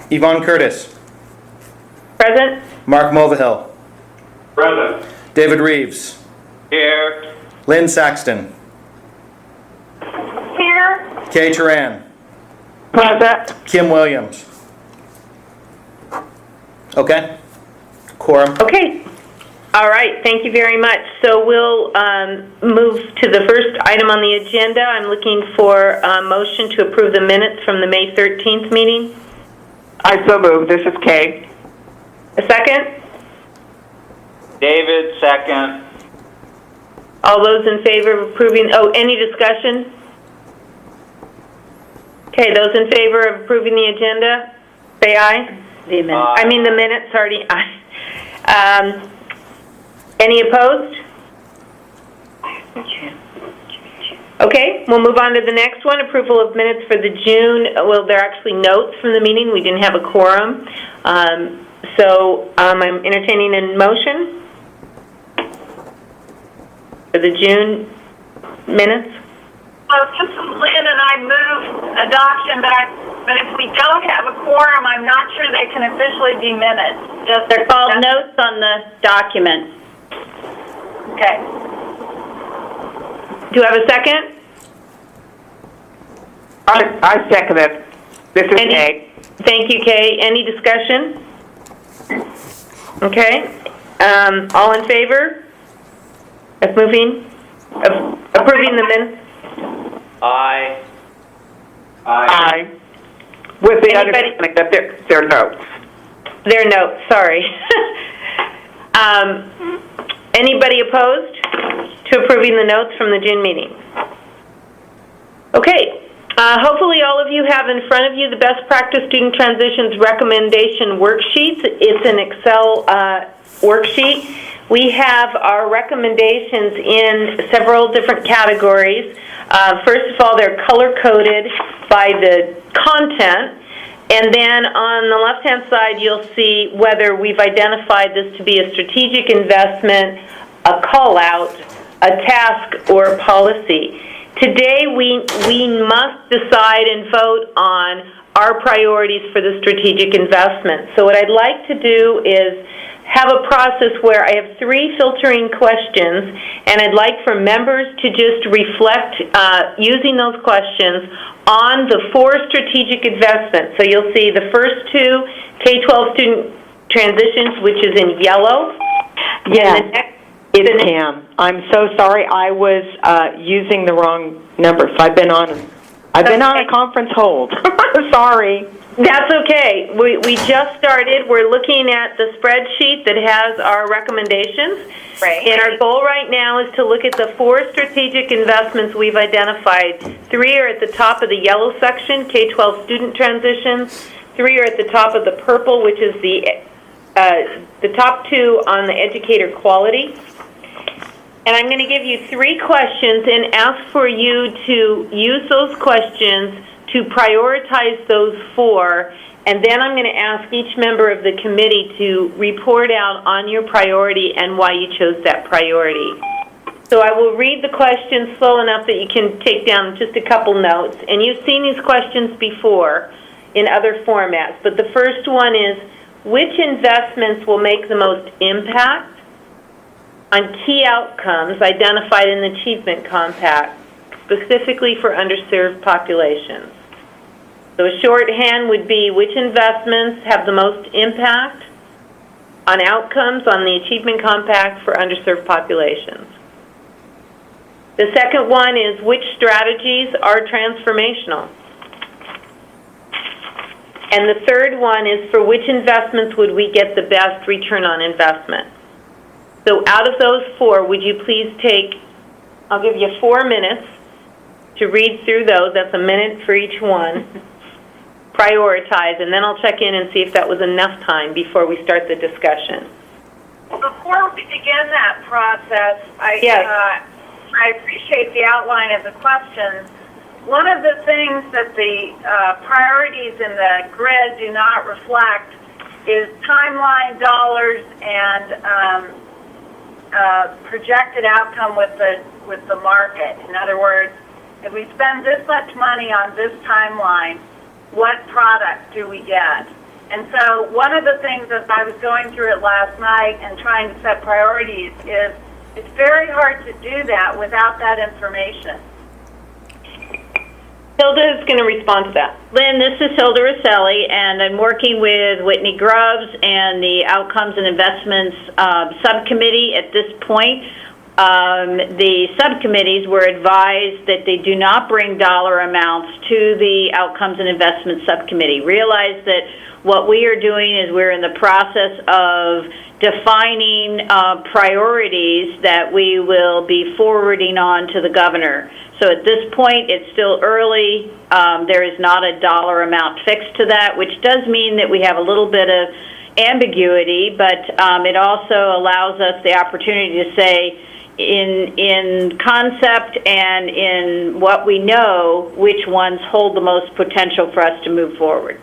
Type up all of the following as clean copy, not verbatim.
Yvonne Curtis. Present. Mark Mulvihill. Present. David Reeves. Here. Lynn Saxton. Here. Kay Turan. Present. Kim Williams. Okay. Quorum. Okay. All right. Thank you very much. So we'll move to the first item on the agenda. I'm looking for a motion to approve the minutes from the May 13th meeting. I so move. This is Kay. A second? David, second. All those in favor of approving, any discussion? Okay, those in favor of approving the agenda, say aye. Aye. I mean the minutes, already aye. Any opposed? Okay, we'll move on to the next one, approval of minutes for the June, well, they're actually notes from the meeting. We didn't have a quorum. I'm entertaining a motion for the June minutes. This is Lynn, and I move adoption, but if we don't have a quorum, I'm not sure they can officially be minutes. They're called notes on the document. Okay. Do I have a second? I second it. This is Kay. Thank you, Kay. Any discussion? Okay. All in favor of approving the minutes? Aye. Aye. With the Anybody- understanding that they're notes. Their notes, sorry. Anybody opposed to approving the notes from the June meeting? Okay. Hopefully all of you have in front of you the best practice student transitions recommendation worksheets. It's an Excel worksheet. We have our recommendations in several different categories. First of all, they're color-coded by the content. And then on the left-hand side, you'll see whether we've identified this to be a strategic investment, a call-out, a task, or a policy. Today, we must decide and vote on our priorities for the strategic investment. So what I'd like to do is have a process where I have 3 filtering questions, and I'd like for members to just reflect using those questions on the 4 strategic investments. So you'll see the first 2, K-12 student transitions, which is in yellow. Yes, it's Pam. I'm so sorry. I was using the wrong number. So I've been on a conference hold. Sorry. That's okay. We just started. We're looking at the spreadsheet that has our recommendations. Right. And our goal right now is to look at the 4 strategic investments we've identified. 3 are at the top of the yellow section, K-12 student transitions. 3 are at the top of the purple, which is the top 2 on the educator quality. And I'm going to give you 3 questions and ask for you to use those questions to prioritize those 4, and then I'm going to ask each member of the committee to report out on your priority and why you chose that priority. So I will read the questions slow enough that you can take down just a couple notes. And you've seen these questions before in other formats, but the first one is, which investments will make the most impact on key outcomes identified in the Achievement Compact, specifically for underserved populations? So a shorthand would be, which investments have the most impact on outcomes on the Achievement Compact for underserved populations? The second one is, which strategies are transformational? And the third one is, for which investments would we get the best return on investment? So out of those 4, would you please take, I'll give you 4 minutes to read through those. That's a minute for each one. Prioritize, and then I'll check in and see if that was enough time before we start the discussion. Before we begin that process, I appreciate the outline of the questions. One of the things that the priorities in the grid do not reflect is timeline, dollars, and projected outcome with the market. In other words, if we spend this much money on this timeline, what product do we get? And so one of the things as I was going through it last night and trying to set priorities is it's very hard to do that without that information. Hilda is going to respond to that. Lynn, this is Hilda Rosselli, and I'm working with Whitney Grubbs and the Outcomes and Investments Subcommittee at this point. The subcommittees were advised that they do not bring dollar amounts to the Outcomes and Investments Subcommittee. Realize that what we are doing is we're in the process of defining priorities that we will be forwarding on to the governor. So at this point, it's still early. There is not a dollar amount fixed to that, which does mean that we have a little bit of ambiguity, but it also allows us the opportunity to say, in concept and in what we know, which ones hold the most potential for us to move forward.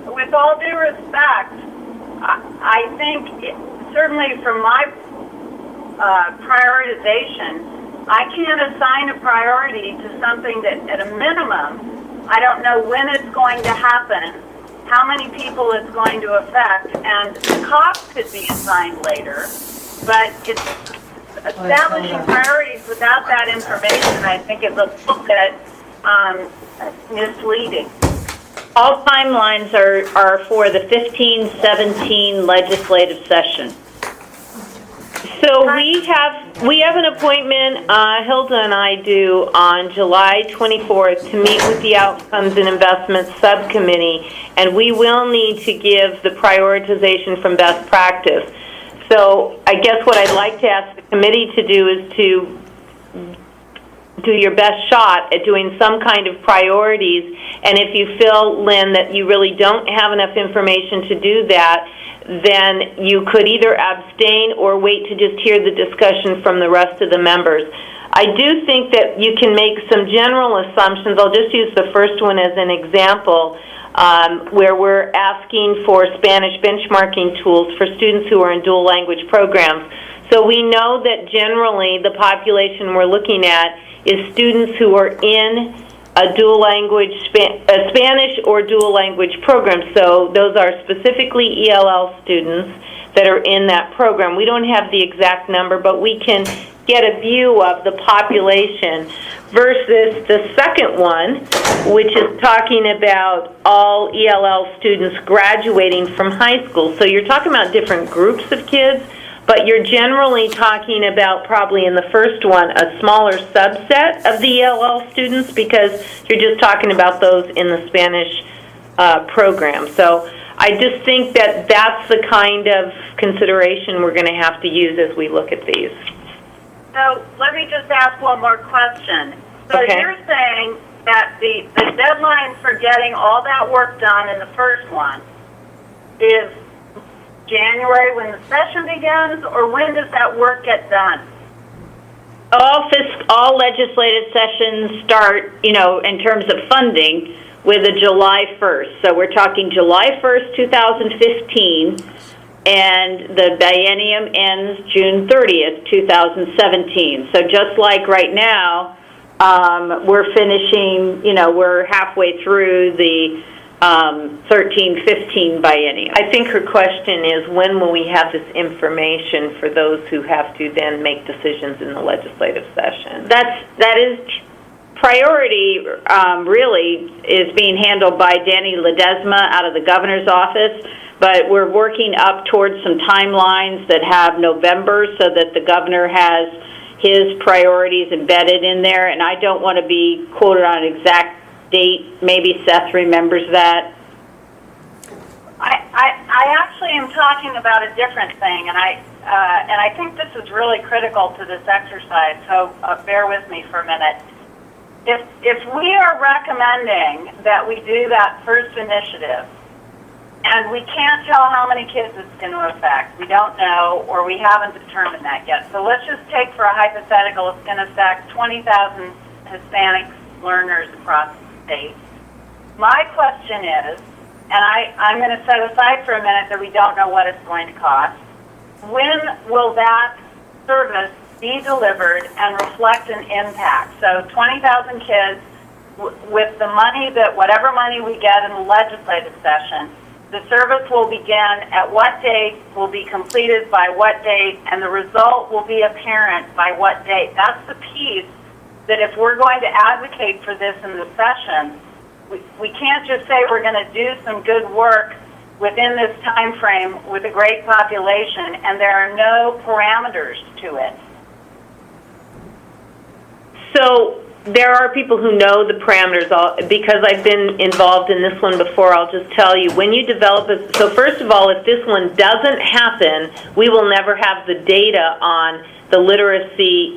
With all due respect, I think certainly from my prioritization, I can't assign a priority to something that at a minimum, I don't know when it's going to happen, how many people it's going to affect, and the cost could be assigned later. But it's establishing priorities without that information, I think, is a little bit misleading. All timelines are for the 15-17 legislative session. So we have an appointment, Hilda and I do, on July 24th to meet with the Outcomes and Investments Subcommittee, and we will need to give the prioritization from best practice. So I guess what I'd like to ask the committee to do is to do your best shot at doing some kind of priorities, and if you feel, Lynn, that you really don't have enough information to do that, then you could either abstain or wait to just hear the discussion from the rest of the members. I do think that you can make some general assumptions. I'll just use the first one as an example, where we're asking for Spanish benchmarking tools for students who are in dual language programs. So we know that generally the population we're looking at is students who are in a dual language, a Spanish or dual language program. So those are specifically ELL students that are in that program. We don't have the exact number, but we can get a view of the population versus the second one, which is talking about all ELL students graduating from high school. So you're talking about different groups of kids, but you're generally talking about probably in the first one a smaller subset of the ELL students because you're just talking about those in the Spanish program. So I just think that that's the kind of consideration we're going to have to use as we look at these. So let me just ask one more question. So Okay. You're saying that the deadline for getting all that work done in the first one is January when the session begins, or when does that work get done? All legislative sessions start, in terms of funding, with a July 1st. So we're talking July 1st, 2015, and the biennium ends June 30th, 2017. So just like right now, we're finishing, we're halfway through the 13-15 biennium. I think her question is, when will we have this information for those who have to then make decisions in the legislative session? That is priority. Really is being handled by Danny Ledesma out of the governor's office, but we're working up towards some timelines that have November so that the governor has his priorities embedded in there, and I don't want to be quoted on an exact date. Maybe Seth remembers that. I actually am talking about a different thing, and I think this is really critical to this exercise, so bear with me for a minute. If we are recommending that we do that first initiative, and we can't tell how many kids it's going to affect, we don't know, or we haven't determined that yet. So let's just take for a hypothetical, it's going to affect 20,000 Hispanic learners across the state. My question is, and I'm going to set aside for a minute that we don't know what it's going to cost, when will that service be delivered and reflect an impact? So 20,000 kids, with the money that, whatever money we get in the legislative session, the service will begin at what date, will be completed by what date, and the result will be apparent by what date. That's the piece that if we're going to advocate for this in the session, we can't just say we're going to do some good work within this time frame with a great population and there are no parameters to it. So there are people who know the parameters. Because I've been involved in this one before, I'll just tell you, when you develop it, so first of all, if this one doesn't happen, we will never have the data on the literacy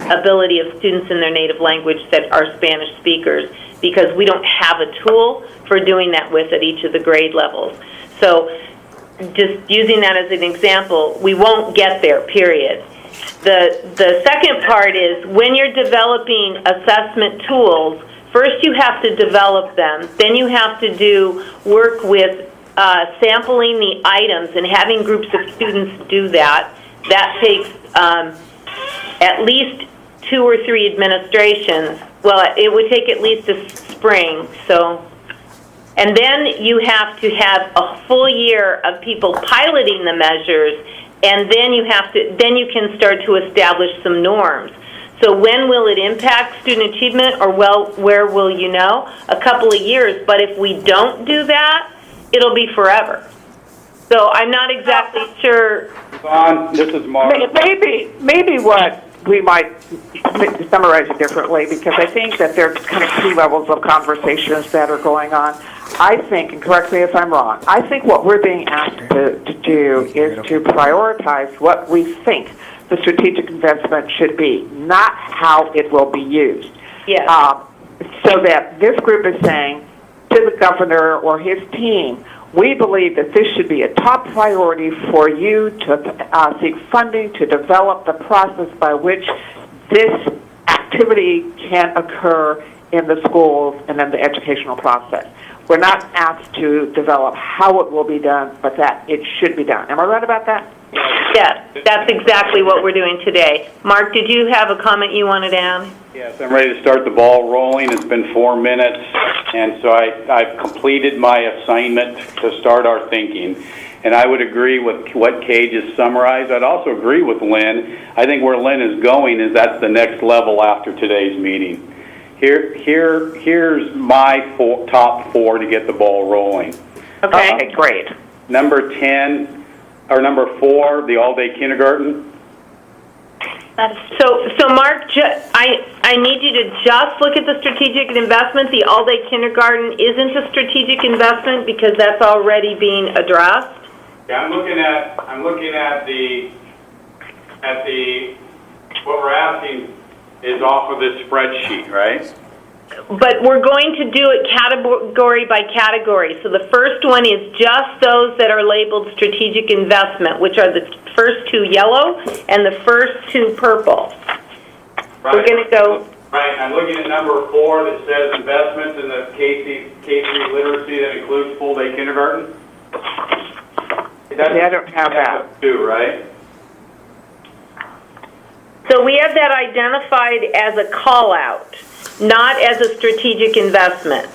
ability of students in their native language that are Spanish speakers, because we don't have a tool for doing that with at each of the grade levels. So just using that as an example, we won't get there, period. The second part is when you're developing assessment tools, first you have to develop them, then you have to do work with sampling the items and having groups of students do that. That takes at least 2 or 3 administrations. Well, it would take at least a spring. So, and then you have to have a full year of people piloting the measures, and then you can start to establish some norms. So when will it impact student achievement, or where will you know? A couple of years. But if we don't do that, it'll be forever. So I'm not exactly sure. Yvonne, this is Mark. Maybe what we might summarize it differently, because I think that there's kind of 2 levels of conversations that are going on. I think, and correct me if I'm wrong, I think what we're being asked to do is to prioritize what we think the strategic investment should be, not how it will be used. Yes. So that this group is saying to the governor or his team, we believe that this should be a top priority for you to seek funding to develop the process by which this activity can occur in the schools and in the educational process. We're not asked to develop how it will be done, but that it should be done. Am I right about that? Yes, that's exactly what we're doing today. Mark, did you have a comment you wanted to add? Yes, I'm ready to start the ball rolling. It's been 4 minutes, and so I've completed my assignment to start our thinking. And I would agree with what Kay just summarized. I'd also agree with Lynn. I think where Lynn is going is that's the next level after today's meeting. Here's my top 4 to get the ball rolling. Okay, great. Number 10, or number 4, the all-day kindergarten. So Mark, I need you to just look at the strategic investment. The all-day kindergarten isn't a strategic investment because that's already being addressed. Yeah, I'm looking at the what we're asking is off of this spreadsheet, right? But we're going to do it category by category. So the first one is just those that are labeled strategic investment, which are the first 2 yellow and the first 2 purple. Right. We're going to go. Right, I'm looking at number 4 that says investments in the K3 literacy that includes full-day kindergarten. I don't have that. 2, right? So we have that identified as a call-out, not as a strategic investment.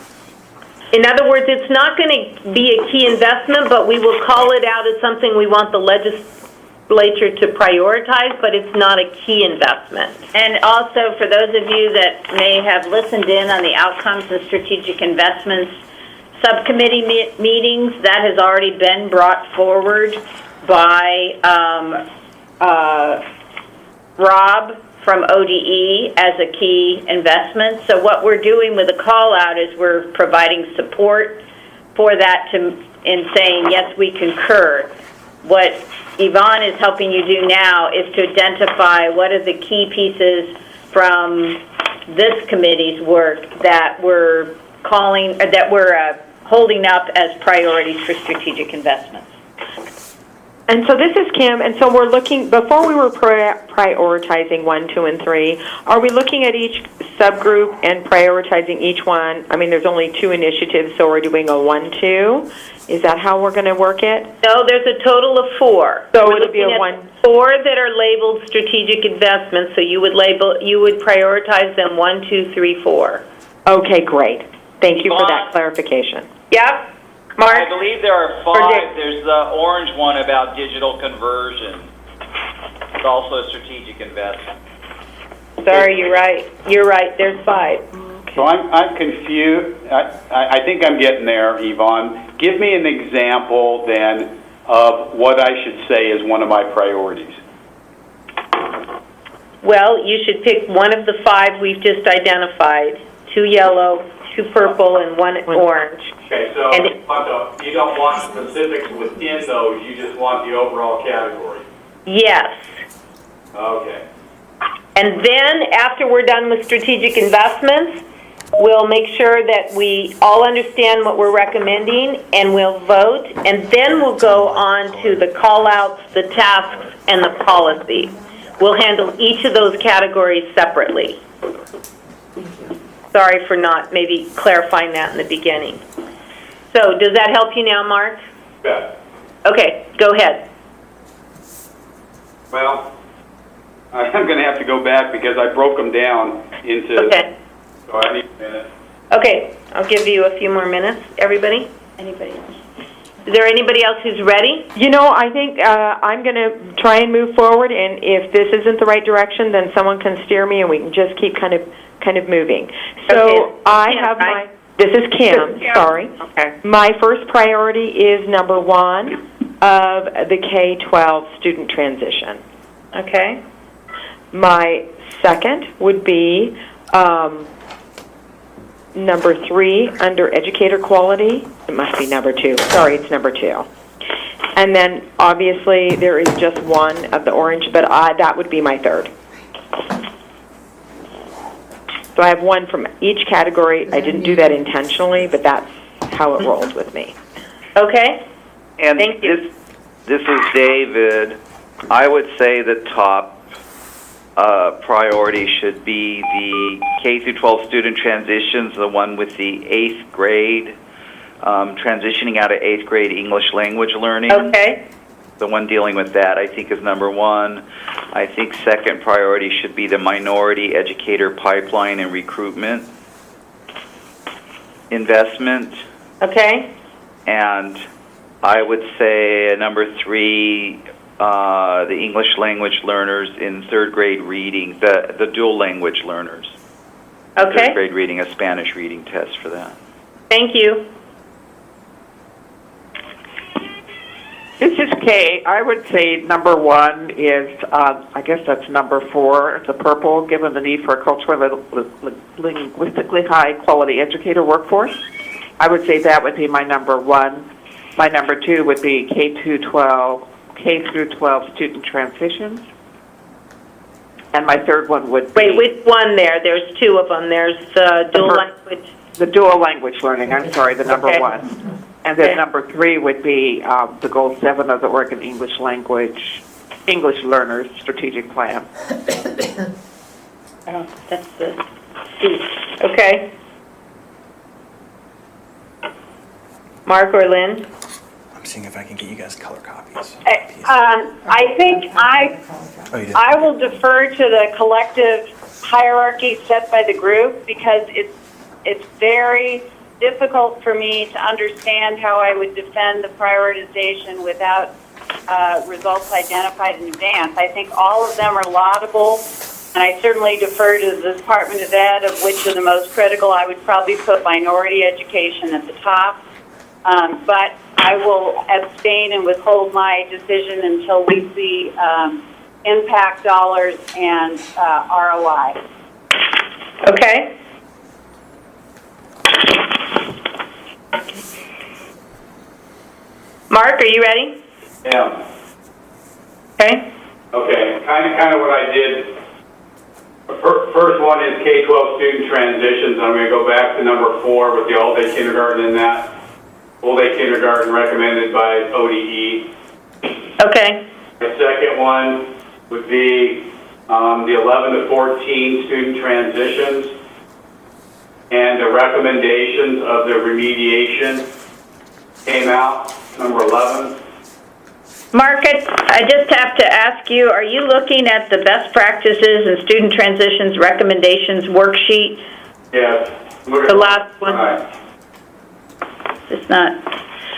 In other words, it's not going to be a key investment, but we will call it out as something we want the legislature to prioritize, but it's not a key investment. And also, for those of you that may have listened in on the outcomes of strategic investments subcommittee meetings, that has already been brought forward by Rob from ODE as a key investment. So what we're doing with the call out is we're providing support for that in saying, yes, we concur. What Yvonne is helping you do now is to identify what are the key pieces from this committee's work that we're holding up as priorities for strategic investments. And so this is Kim, and so we're looking, before we were prioritizing 1, 2, and 3, are we looking at each subgroup and prioritizing each one? I mean, there's only 2 initiatives, so we're doing a 1, 2. Is that how we're going to work it? No, there's a total of 4. So it'll be a 1. 4 that are labeled strategic investments, so you would prioritize them 1, 2, 3, 4. Okay, great. Thank you for that Yvonne? clarification. Yep. I Mark? believe there are Or Dick? 5. There's the orange one about digital conversion. It's also a strategic investment. Sorry, you're right. You're right, there's 5. So I'm confused. I think I'm getting there, Yvonne. Give me an example then of what I should say is one of my priorities. Well, you should pick one of the 5 we've just identified. 2 yellow, 2 purple, and 1 orange. Okay, so And you don't want specifics within those, you just want the overall category. Yes. Okay. And then, after we're done with strategic investments, we'll make sure that we all understand what we're recommending, and we'll vote, and then we'll go on to the call-outs, the tasks, and the policy. We'll handle each of those categories separately. Sorry for not maybe clarifying that in the beginning. So, does that help you now, Mark? Yeah. Okay, go ahead. Well, I'm going to have to go back because I broke them down into... Okay. So I need a minute. Okay, I'll give you a few more minutes. Everybody? Anybody else? Is there anybody else who's ready? You know, I think I'm going to try and move forward, and if this isn't the right direction, then someone can steer me, and we can just keep kind of moving. So Okay. I Kim, have right? this is Kim, sorry. Okay. My first priority is number 1 of the K-12 student transition. Okay. My second would be number 3 under educator quality. It must be number 2. Sorry, it's number 2. And then obviously there is just 1 of the orange, but that would be my third. So I have 1 from each category. I didn't do that intentionally, but that's how it rolled with me. Okay. And Thank you. this is David. I would say the top priority should be the K through 12 student transitions, the one with the 8th grade, transitioning out of 8th grade English language learning. Okay. The one dealing with that, I think, is number 1. I think second priority should be the minority educator pipeline and recruitment investment. Okay. And I would say number 3, the English language learners in 3rd grade reading, the dual language learners. Okay. 3rd grade reading, a Spanish reading test for that. Thank you. This is Kay. I would say number 1 is, I guess that's number 4, the purple, given the need for a culturally, linguistically high-quality educator workforce. I would say that would be my number 1. My number 2 would be K through 12 student transitions. And my third one would be... Wait, which one there? There's 2 of them. There's the dual language. The dual language learning, I'm sorry, the number Okay. 1. And then Okay. number 3 would be the goal 7 of the Oregon English Learners Strategic Plan. Oh, that's the C. Okay. Mark or Lynn? I'm seeing if I can get you guys color copies. I think Oh, you did? I will defer to the collective hierarchy set by the group because it's very difficult for me to understand how I would defend the prioritization without results identified in advance. I think all of them are laudable, and I certainly defer to the Department of Ed, of which are the most critical. I would probably put minority education at the top, but I will abstain and withhold my decision until we see impact dollars and ROI. Okay. Mark, are you ready? Yeah. Okay. Okay, kind of what I did. First one is K-12 student transitions. I'm going to go back to number 4 with the all-day kindergarten in that. Full-day kindergarten recommended by ODE. Okay. The second one would be the 11 to 14 student transitions and the recommendations of the remediation came out, number 11. Mark, I just have to ask you, are you looking at the best practices and student transitions recommendations worksheet? Yes. The last one. All right. It's not.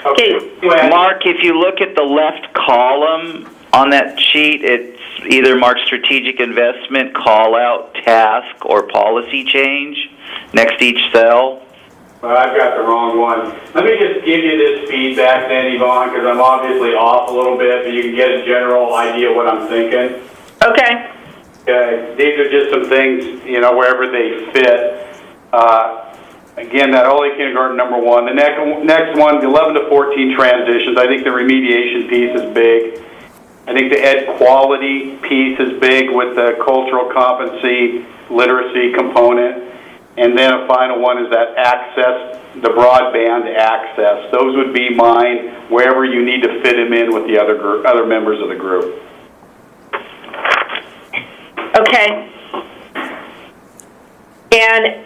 Okay. Mark, if you look at the left column on that sheet, it's either marked strategic investment, call out, task, or policy change next to each cell. Well, I've got the wrong one. Let me just give you this feedback then, Yvonne, because I'm obviously off a little bit, but you can get a general idea what I'm thinking. Okay. Okay, these are just some things, wherever they fit. Again, that early kindergarten, number one. The next one, the 11 to 14 transitions. I think the remediation piece is big. I think the ed quality piece is big with the cultural competency, literacy component. And then a final one is that access, the broadband access. Those would be mine, wherever you need to fit them in with the other members of the group. Okay. And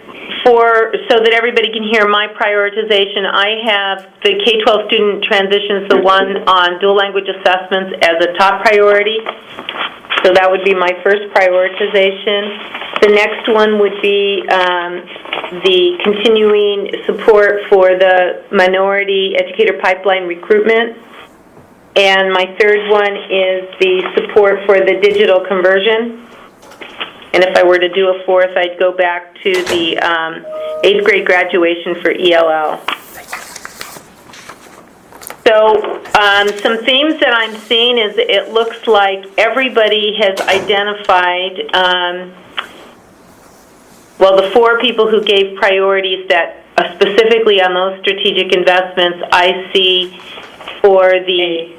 so that everybody can hear my prioritization, I have the K-12 student transitions, the one on dual language assessments, as a top priority. So that would be my first prioritization. The next one would be the continuing support for the minority educator pipeline recruitment. And my third one is the support for the digital conversion. And if I were to do a fourth, I'd go back to the 8th grade graduation for ELL. So some themes that I'm seeing is it looks like everybody has identified, the 4 people who gave priorities that specifically on those strategic investments, I see for the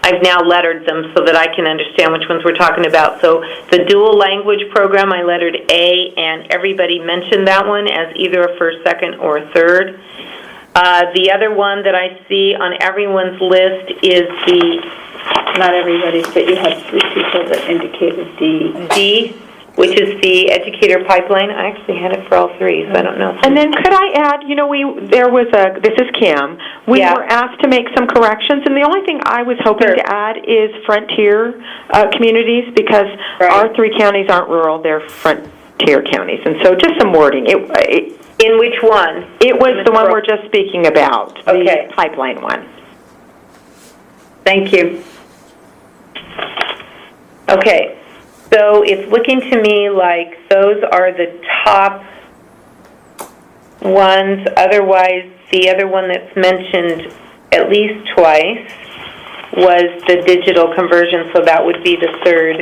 I've now lettered them so that I can understand which ones we're talking about. So the dual language program, I lettered A, and everybody mentioned that one as either a first, second, or a third. The other one that I see on everyone's list is Not everybody's, but you had 3 people that indicated D, which is the educator pipeline. I actually had it for all 3, so I don't know. And then could I add, this is Kim, we were asked to make some corrections, and the only thing I was hoping to add is frontier communities, because our 3 counties aren't rural, they're frontier counties, and so just some wording. In which one? It was the one we're just speaking about, okay. The pipeline one. Thank you. Okay. So it's looking to me like those are the top ones. Otherwise, the other one that's mentioned at least twice was the digital conversion, so that would be the third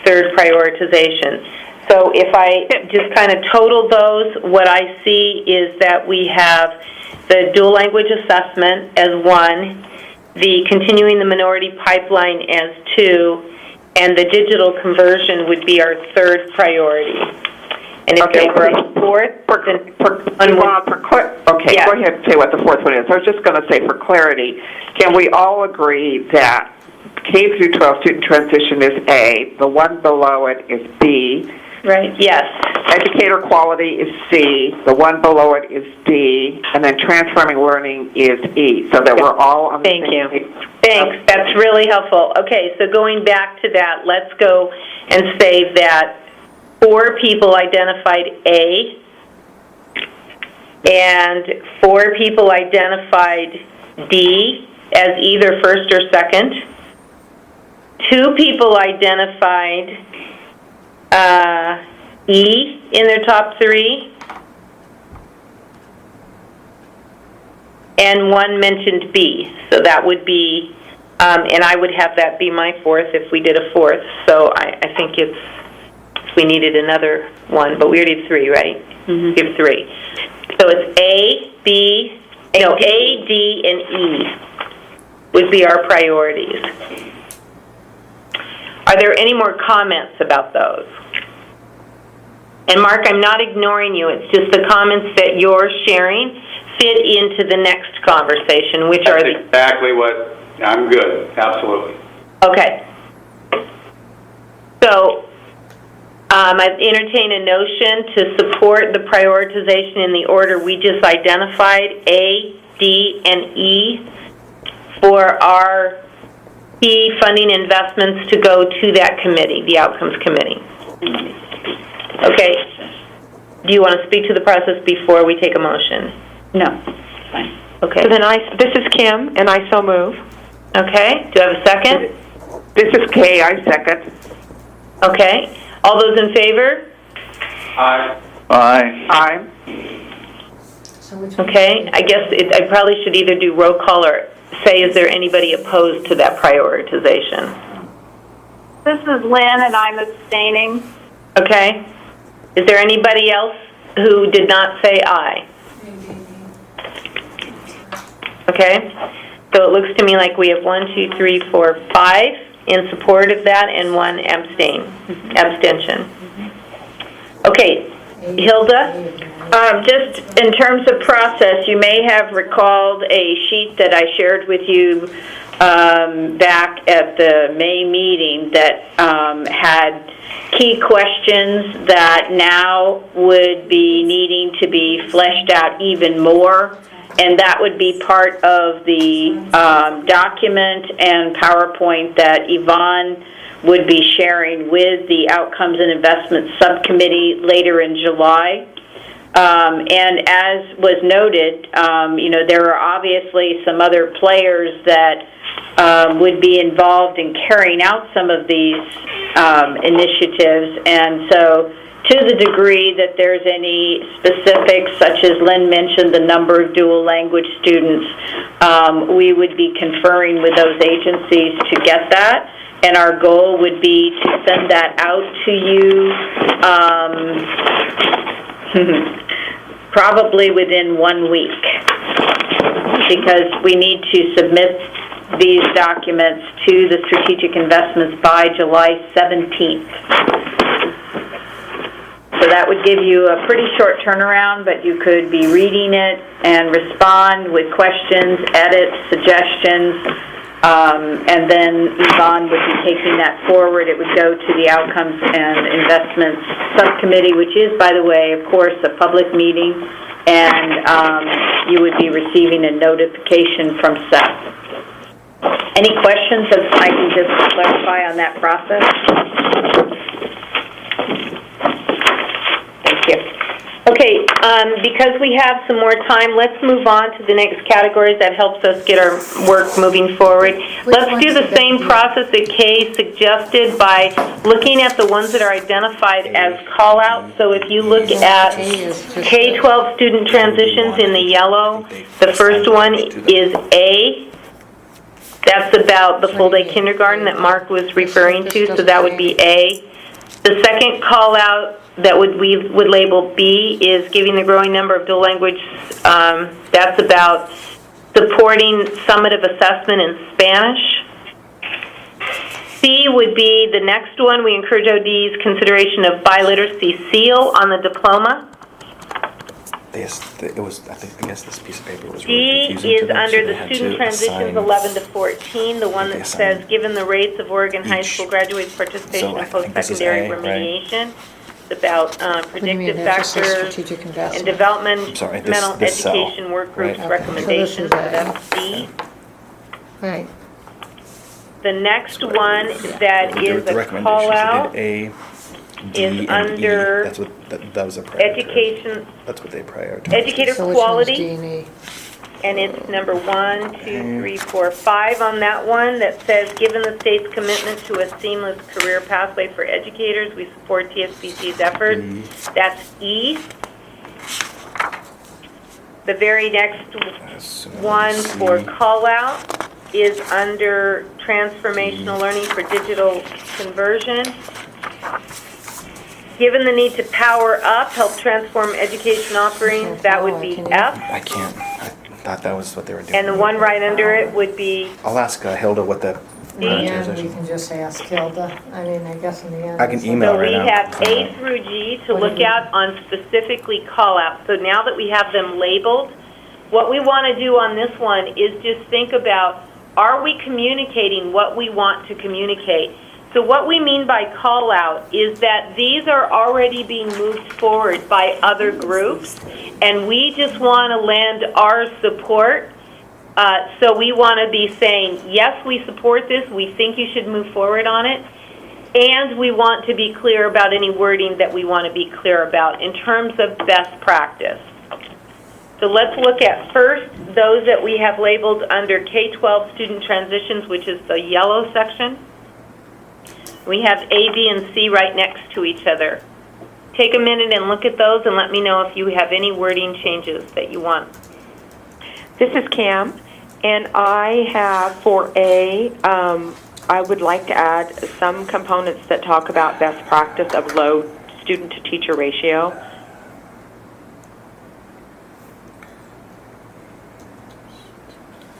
prioritization. So if I just kind of total those, what I see is that we have the dual language assessment as 1, the continuing the minority pipeline as 2, and the digital conversion would be our third priority. And if there were a fourth, go ahead and say what the fourth one is. I was just going to say, for clarity, can we all agree that K through 12 student transition is A, the one below it is B, right? Yes. Educator quality is C, the one below it is D, and then transforming learning is E, so that we're all on the same page. Thanks. That's really helpful. Okay, so going back to that, let's go and say that 4 people identified A, and 4 people identified D as either first or second. 2 people identified E in their top 3. And 1 mentioned B, so that would be, and I would have that be my fourth if we did a fourth. So I think if we needed another one, but we already have 3, right? Mm-hmm. We have 3. So it's A, B, A, D, and E would be our priorities. Are there any more comments about those? And Mark, I'm not ignoring you. It's just the comments that you're sharing fit into the next conversation, which That's are the... exactly what, I'm good, absolutely. Okay. So I entertain a notion to support the prioritization in the order we just identified, A, D, and E, for our key funding investments to go to that committee, the Outcomes Committee. Okay. do you want to speak to the process before we take a motion? No, it's fine. Okay. So then this is Kim, and I so move. Okay, do I have a second? This is Kay, I second. Okay, all those in favor? Aye. Aye. Aye. Okay, I guess I probably should either do roll call or say, is there anybody opposed to that prioritization? This is Lynn, and I'm abstaining. Okay. Is there anybody else who did not say aye? Okay. So it looks to me like we have 1, 2, 3, 4, 5 in support of that and 1 abstention. Okay, Hilda? Just in terms of process, you may have recalled a sheet that I shared with you back at the May meeting that had key questions that now would be needing to be fleshed out even more, and that would be part of the document and PowerPoint that Yvonne would be sharing with the Outcomes and Investments Subcommittee later in July. And as was noted, there are obviously some other players that would be involved in carrying out some of these initiatives. And so to the degree that there's any specifics, such as Lynn mentioned, the number of dual language students, we would be conferring with those agencies to get that. And our goal would be to send that out to you probably within 1 week, because we need to submit these documents to the strategic investments by July 17th. So that would give you a pretty short turnaround, but you could be reading it and respond with questions, edits, suggestions, and then Yvonne would be taking that forward. It would go to the Outcomes and Investments Subcommittee, which is, by the way, of course, a public meeting, and you would be receiving a notification from Seth. Any questions that I can just clarify on that process? Thank you. Okay, because we have some more time, let's move on to the next categories. That helps us get our work moving forward. Let's do the same process that Kay suggested by looking at the ones that are identified as call-outs. So if you look at K-12 student transitions in the yellow, the first one is A. That's about the full-day kindergarten that Mark was referring to, so that would be A. The second call-out that we would label B is giving the growing number of dual language. That's about supporting summative assessment in Spanish. C would be the next one. We encourage OD's consideration of biliteracy seal on the diploma. I guess this piece of paper was D really confusing to is them, so under they the had student to transitions assign 11 to 14, the one they that assign says, given the rates of Oregon high each. school graduates' participation So in I think this is post-secondary A, right? remediation. It's about predictive factors strategic and investment. developmental this cell, education work groups right? recommendations. So So this is that's C. Right. The next one that is the a recommendations, call-out they did A, D, is and under E. That's what that was a priority. education, That's what they prioritized. educator So which one's quality. D and E? And it's number 1, 2, 3, 4, 5 on that one that says, given the state's commitment to a seamless career pathway for educators, we support TSBC's efforts. That's E. The very next one for call-out is under transformational learning for digital conversion. Given the need to power up, help transform education offerings, that would be F. I can't. I thought that was what they were doing. And the one right under it would be I'll ask Hilda what the In the end, we prioritization. can just ask Hilda. I mean, I guess in the end. I can it's email So right we now. have A through G to look at on specifically call-outs. So now that we have them labeled, what we want to do on this one is just think about, are we communicating what we want to communicate? So what we mean by call-out is that these are already being moved forward by other groups, and we just want to lend our support. So we want to be saying, yes, we support this, we think you should move forward on it. And we want to be clear about any wording that we want to be clear about in terms of best practice. So let's look at first those that we have labeled under K-12 student transitions, which is the yellow section. We have A, B, and C right next to each other. Take a minute and look at those and let me know if you have any wording changes that you want. This is Cam, and I have for A, I would like to add some components that talk about best practice of low student-to-teacher ratio.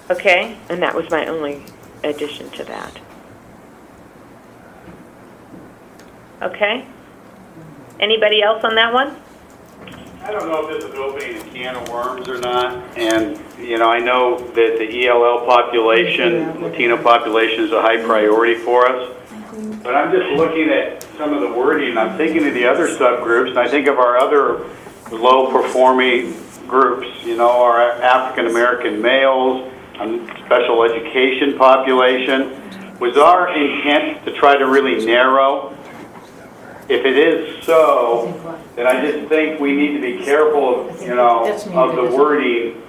Okay. And that was my only addition to that. Okay. Anybody else on that one? I don't know if this is opening a can of worms or not, and, you know, I know that the ELL population, Latino population, is a high priority for us, but I'm just looking at some of the wording, I'm thinking of the other subgroups, and I think of our other low-performing groups, you know, our African-American males, special education population. Was our intent to try to really narrow? If it is so, then I just think we need to be careful of, you know, of the wording,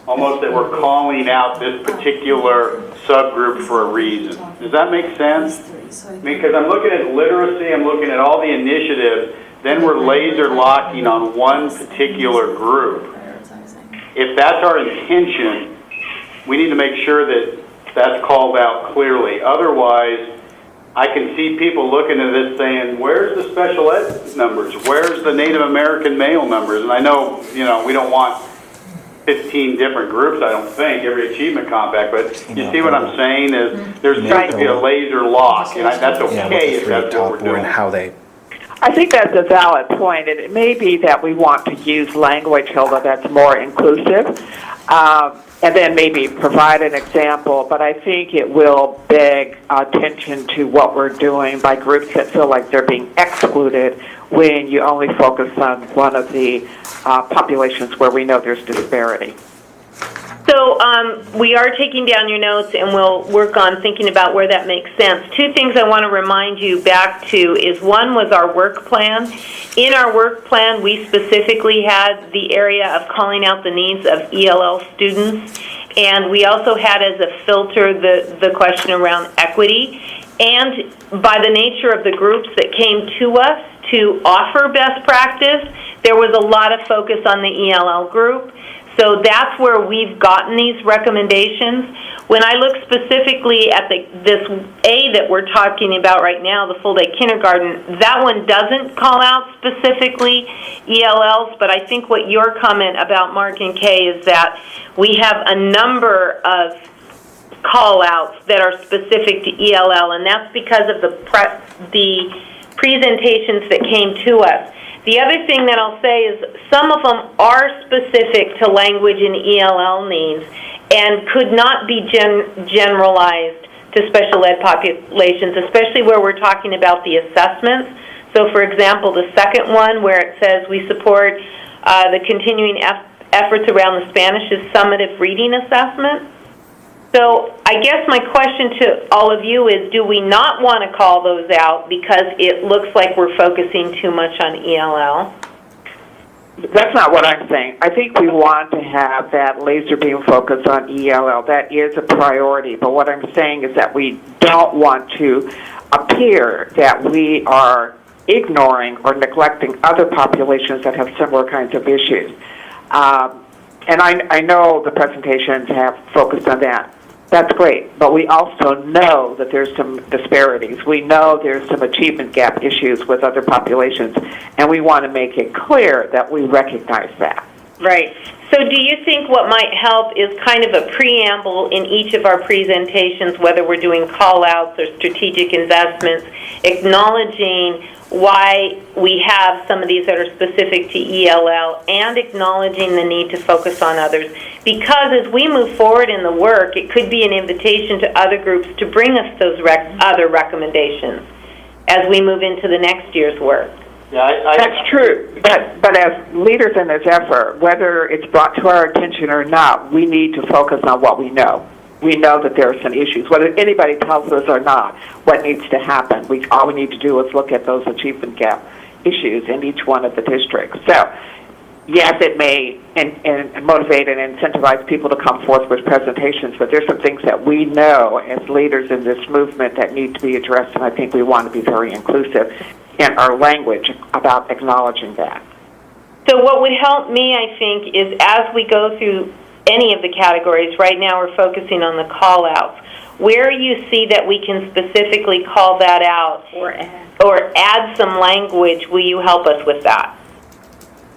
almost that we're calling out this particular subgroup for a reason. Does that make sense? Because I'm looking at literacy, I'm looking at all the initiatives, then we're laser locking on one particular group. If that's our intention, we need to make sure that that's called out clearly. Otherwise, I can see people looking at this saying, where's the special ed numbers? Where's the Native American male numbers? And I know, you know, we don't want 15 different groups, I don't think, every achievement compact, but you see what I'm saying is there's going to be a laser lock, and that's okay if that's what we're doing. How they I think that's a valid point, and it may be that we want to use language, Hilda, that's more inclusive, and then maybe provide an example, but I think it will beg attention to what we're doing by groups that feel like they're being excluded when you only focus on one of the populations where we know there's disparity. So we are taking down your notes, and we'll work on thinking about where that makes sense. Two things I want to remind you back to is one was our work plan. In our work plan, we specifically had the area of calling out the needs of ELL students, and we also had as a filter the question around equity. And by the nature of the groups that came to us to offer best practice, there was a lot of focus on the ELL group. So that's where we've gotten these recommendations. When I look specifically at this A that we're talking about right now, the full-day kindergarten, that one doesn't call out specifically ELLs, but I think what your comment about Mark and Kay is that we have a number of call-outs that are specific to ELL, and that's because of the presentations that came to us. The other thing that I'll say is some of them are specific to language and ELL needs and could not be generalized to special ed populations, especially where we're talking about the assessments. So, for example, the second one where it says we support the continuing efforts around the Spanish is summative reading assessment. So I guess my question to all of you is, do we not want to call those out because it looks like we're focusing too much on ELL? That's not what I'm saying. I think we want to have that laser beam focus on ELL. That is a priority. But what I'm saying is that we don't want to appear that we are ignoring or neglecting other populations that have similar kinds of issues. And I know the presentations have focused on that. That's great, but we also know that there's some disparities. We know there's some achievement gap issues with other populations, and we want to make it clear that we recognize that. Right. So do you think what might help is kind of a preamble in each of our presentations, whether we're doing call-outs or strategic investments, acknowledging why we have some of these that are specific to ELL and acknowledging the need to focus on others? Because as we move forward in the work, it could be an invitation to other groups to bring us those other recommendations as we move into the next year's work. Yeah, that's true, but as leaders in this effort, whether it's brought to our attention or not, we need to focus on what we know. we know that there are some issues, whether anybody tells us or not what needs to happen. All we need to do is look at those achievement gap issues in each one of the districts. So, yes, it may and motivate and incentivize people to come forth with presentations, but there's some things that we know as leaders in this movement that need to be addressed, and I think we want to be very inclusive in our language about acknowledging that. So what would help me, I think, is as we go through any of the categories, right now we're focusing on the call-outs, where you see that we can specifically call that out or add some language, will you help us with that?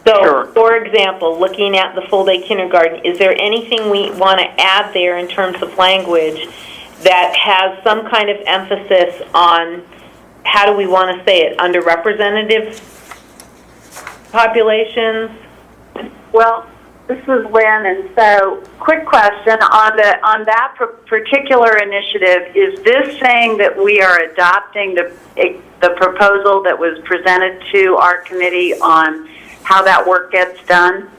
So, Sure. For example, looking at the full-day kindergarten, is there anything we want to add there in terms of language that has some kind of emphasis on, how do we want to say it, underrepresented populations? Well, this is Lynn, and so quick question on that particular initiative. Is this saying that we are adopting the proposal that was presented to our committee on how that work gets done?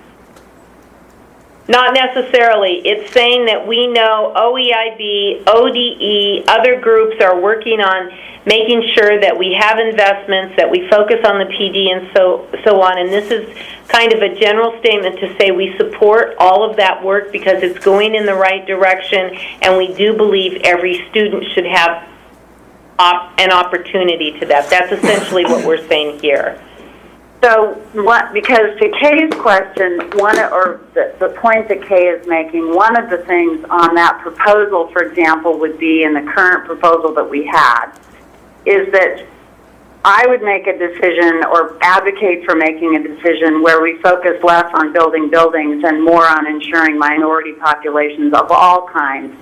Not necessarily. It's saying that we know OEIB, ODE, other groups are working on making sure that we have investments, that we focus on the PD and so on. And this is kind of a general statement to say we support all of that work because it's going in the right direction, and we do believe every student should have an opportunity to that. That's essentially what we're saying here. So, because to Kay's question, the point that Kay is making, one of the things on that proposal, for example, would be in the current proposal that we had, is that I would make a decision or advocate for making a decision where we focus less on building buildings and more on ensuring minority populations of all kinds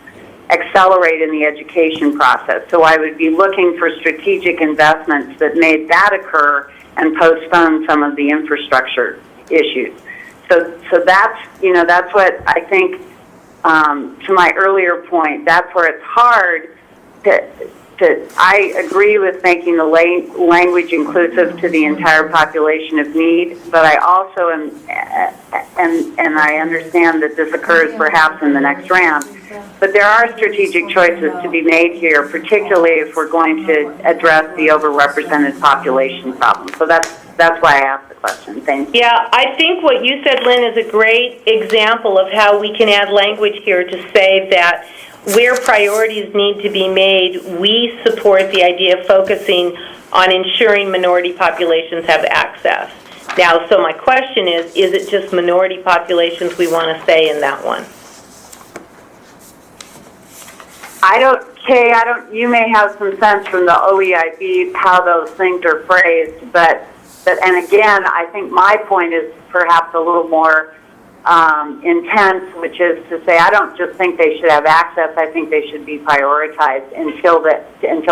accelerate in the education process. So I would be looking for strategic investments that made that occur and postpone some of the infrastructure issues. So that's what I think, to my earlier point, that's where it's hard I agree with making the language inclusive to the entire population of need, but I also am, and I understand that this occurs perhaps in the next round, but there are strategic choices to be made here, particularly if we're going to address the overrepresented population problem. So that's why I asked the question. Thank you. Yeah, I think what you said, Lynn, is a great example of how we can add language here to say that where priorities need to be made, we support the idea of focusing on ensuring minority populations have access. Now, so my question is it just minority populations we want to say in that one? Kay, you may have some sense from the OEIB how those things are phrased, but and again, I think my point is perhaps a little more intense, which is to say I don't just think they should have access, I think they should be prioritized until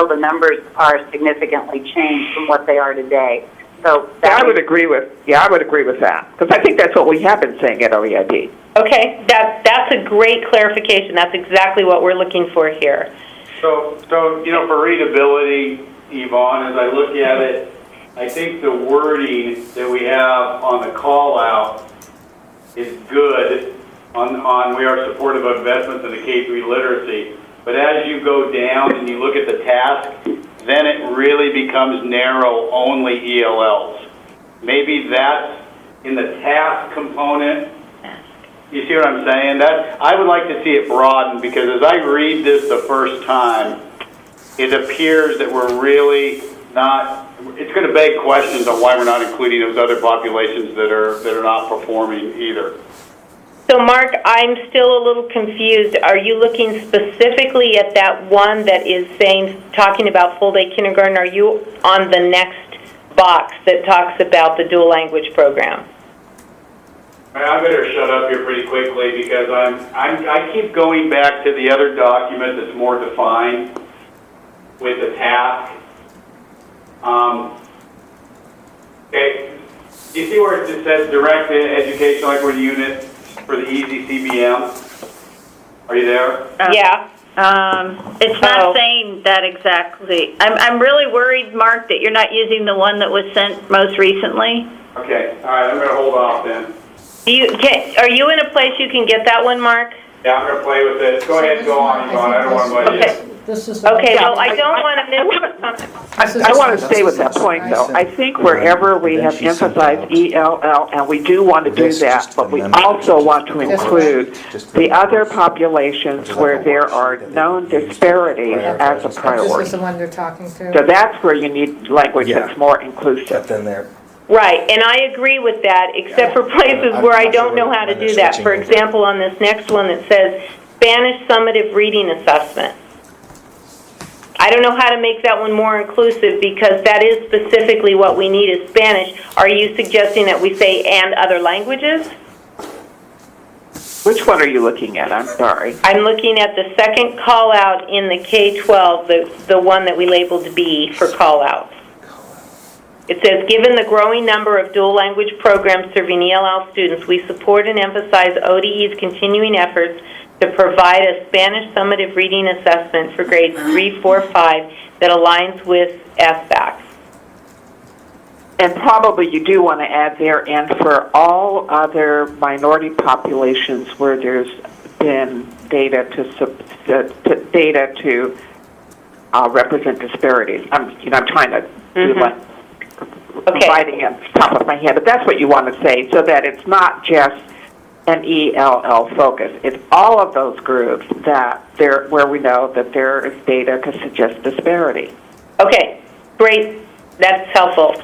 the numbers are significantly changed from what they are today. So I would agree with that, because I think that's what we have been saying at OEIB. Okay, that's a great clarification. That's exactly what we're looking for here. So for readability, Yvonne, as I look at it, I think the wording that we have on the call out is good on we are supportive of investments in the K-3 literacy. But as you go down and you look at the task, then it really becomes narrow only ELLs. Maybe that's in the task component. You see what I'm saying? That I would like to see it broadened, because as I read this the first time, it appears that we're really not. It's going to beg questions on why we're not including those other populations that are not performing either. So, Mark, I'm still a little confused. Are you looking specifically at that one that is talking about full-day kindergarten? Are you on the next box that talks about the dual language program? I better shut up here pretty quickly, because I keep going back to the other document that's more defined with the task. Okay, do you see where it says direct educational equity unit for the easy CBM? Are you there? Yeah. It's not saying that exactly. I'm really worried, Mark, that you're not using the one that was sent most recently. Okay, all right, I'm going to hold off then. Are you in a place you can get that one, Mark? Yeah, I'm gonna play with it. Go ahead, go on, Yvonne. I don't want to butt you. Okay. This is the. Okay, well, I don't want to miss. I want to stay with that point, though. I think wherever we have emphasized ELL, and we do want to do that, but we also want to include the other populations where there are known disparities as a This is priority. the one they're talking to. So that's where you need language that's more inclusive. But then they're, Right, and I agree with that, except for places where I don't know how to do that. For example, on this next one that says Spanish summative reading assessment. I don't know how to make that one more inclusive because that is specifically what we need is Spanish. Are you suggesting that we say and other languages? Which one are you looking at? I'm sorry. I'm looking at the second call out in the K-12, the one that we labeled B for call out. It says, given the growing number of dual language programs serving ELL students, we support and emphasize ODE's continuing efforts to provide a Spanish summative reading assessment for grades 3, 4, 5 that aligns with SBAC. And probably you do want to add there, and for all other minority populations where there's been data to represent disparities. I'm trying to do like writing at the top of my head, but that's what you want to say, so that it's not just an ELL focus. It's all of those groups where we know that there is data to suggest disparity. Okay, great. That's helpful.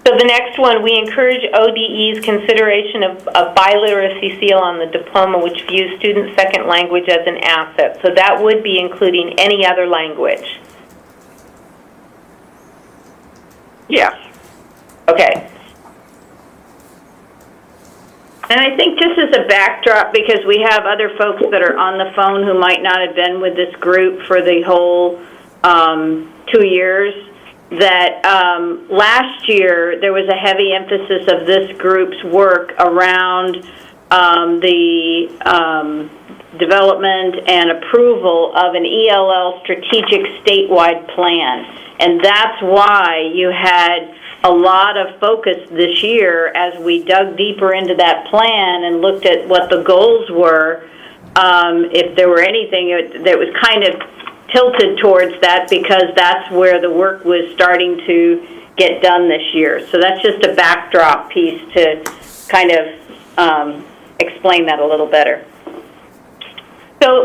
So the next one, we encourage ODE's consideration of a biliteracy seal on the diploma, which views student second language as an asset. So that would be including any other language. Yes. Okay. And I think just as a backdrop, because we have other folks that are on the phone who might not have been with this group for the whole 2 years, that last year there was a heavy emphasis of this group's work around the development and approval of an ELL strategic statewide plan. And that's why you had a lot of focus this year as we dug deeper into that plan and looked at what the goals were. If there were anything that was kind of tilted towards that, because that's where the work was starting to get done this year. So that's just a backdrop piece to kind of explain that a little better. So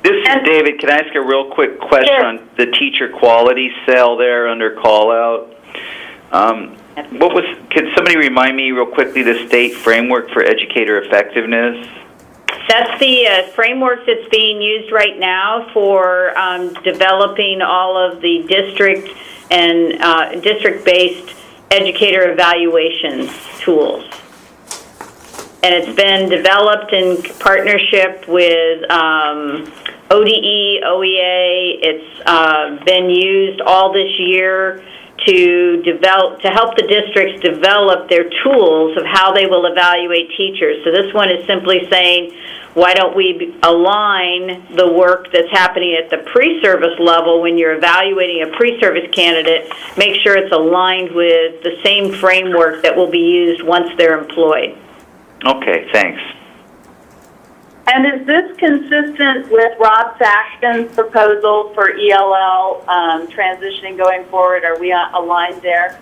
This is David. Can I ask a real quick question Sure. on the teacher quality cell there under call out? Could somebody remind me real quickly the state framework for educator effectiveness? That's the framework that's being used right now for developing all of the district and district-based educator evaluation tools. And it's been developed in partnership with ODE, OEA. It's been used all this year to help the districts develop their tools of how they will evaluate teachers. So this one is simply saying, why don't we align the work that's happening at the pre-service level when you're evaluating a pre-service candidate, make sure it's aligned with the same framework that will be used once they're employed. Okay, thanks. And is this consistent with Rob Saxton's proposal for ELL transitioning going forward? Are we aligned there?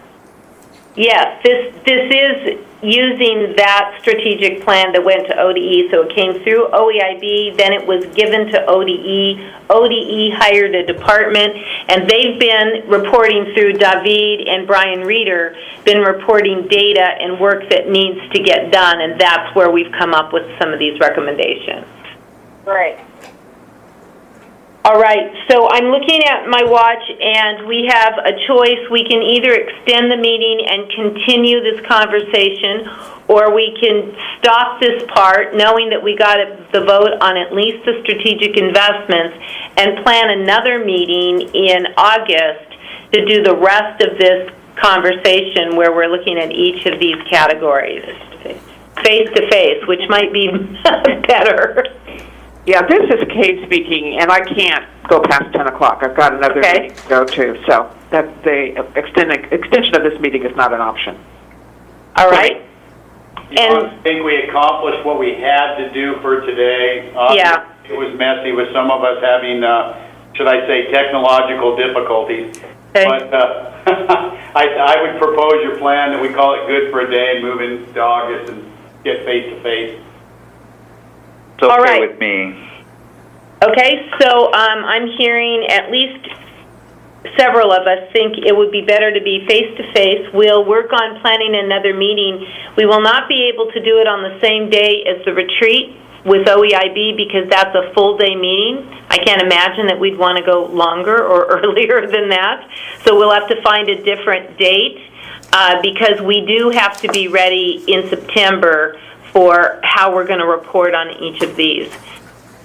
yes, this is using that strategic plan that went to ODE. So it came through OEIB, then it was given to ODE. ODE hired a department, and they've been reporting through David and Brian Reeder, been reporting data and work that needs to get done, and that's where we've come up with some of these recommendations. Great. All right, so I'm looking at my watch, and we have a choice. We can either extend the meeting and continue this conversation, or we can stop this part, knowing that we got the vote on at least the strategic investments, and plan another meeting in August to do the rest of this conversation where we're looking at each of these categories face-to-face, which might be better. Yeah, this is Kate speaking, and I can't go past 10 o'clock. I've got another meeting to go to, so that the extension of this meeting is not an option. All right. I think we accomplished what we had to do for today. Yeah. It was messy with some of us having, should I say, technological difficulties. Okay. But I would propose your plan that we call it good for a day and move into August and get face-to-face. It's okay All right. with me. Okay, so I'm hearing at least several of us think it would be better to be face-to-face. We'll work on planning another meeting. We will not be able to do it on the same day as the retreat with OEIB because that's a full-day meeting. I can't imagine that we'd want to go longer or earlier than that. So we'll have to find a different date because we do have to be ready in September for how we're going to report on each of these.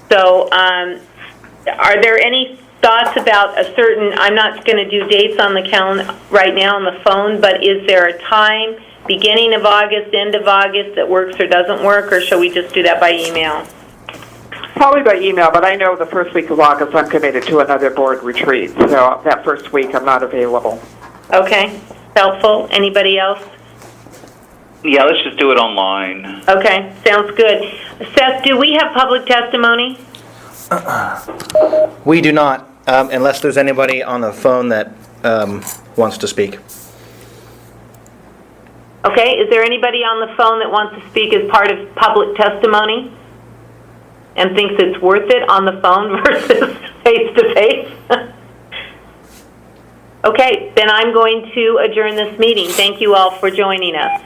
So are there any thoughts about a certain, I'm not going to do dates on the calendar right now on the phone, but is there a time, beginning of August, end of August, that works or doesn't work, or shall we just do that by email? Probably by email, but I know the first week of August I'm committed to another board retreat, so that first week I'm not available. Okay, helpful. Anybody else? Yeah, let's just do it online. Okay, sounds good. Seth, do we have public testimony? We do not, unless there's anybody on the phone that wants to speak. Okay, is there anybody on the phone that wants to speak as part of public testimony and thinks it's worth it on the phone versus face-to-face? Okay, then I'm going to adjourn this meeting. Thank you all for joining us.